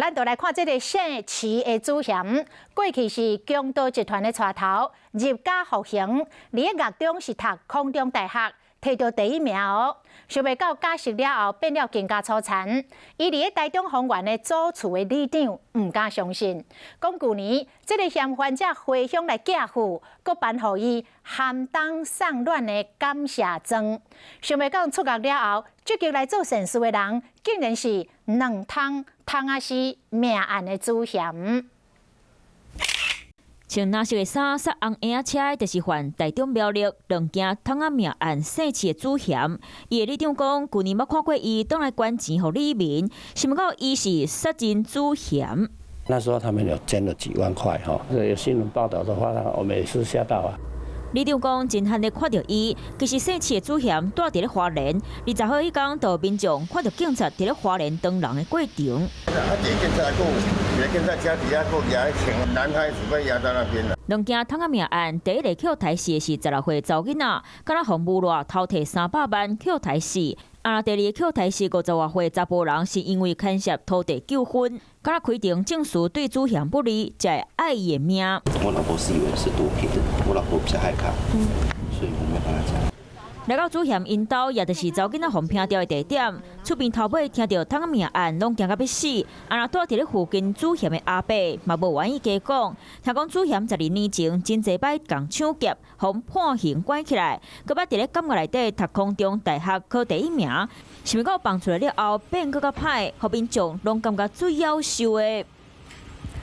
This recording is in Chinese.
咱就来看这个姓齐的主嫌，过去是强盗集团的带头，入家服刑，伫个狱中是读空中大学，摕到第1名哦。想袂到假释了后变了更加粗残。伊伫个台中丰原的祖厝的里长唔敢相信，讲旧年这个嫌犯者回乡来寄付，佮颁予伊含当丧卵的感谢状。想袂到出狱了后，积极来做善事的人，竟然是2汤啊是命案的主嫌。穿蓝色的衫、塞红婴仔车，就是犯台中苗栗2件汤仔命案姓齐的主嫌。伊的里长讲，旧年捌看过伊倒来捐钱给里民，想不到伊是杀人主嫌。那时候他们有捐了几万块哈，有新闻报道的话，我们也是吓到啊。里长讲，震撼的看到伊，其实姓齐的主嫌住伫咧花莲，20号迄天，就有民众看到警察伫咧花莲当人的过程。一个警察一个警察车底下压一群男孩子被压到那边了。2件汤仔命案，第一个捡台视的是16岁查囡仔，敢若互母赖偷摕300万捡台视。第二个捡台视50多岁查甫人，是因为牵涉土地纠纷，敢若开庭证词对主嫌不利，才会爱伊的命。我老婆是以为是毒品，我老婆比较害怕，所以我没有跟她讲。来到主嫌因兜，也就是查囡仔互骗掉的地点。厝边头尾听到汤仔命案，拢惊到要死。住伫咧附近主嫌的阿伯，嘛无愿意加讲。听讲主嫌12年前真侪摆共抢劫，互判刑关起来，佮捌伫咧监狱内底读空中大学考第1名。想袂到放出来了后，变更较歹，互民众拢感觉最夭寿的。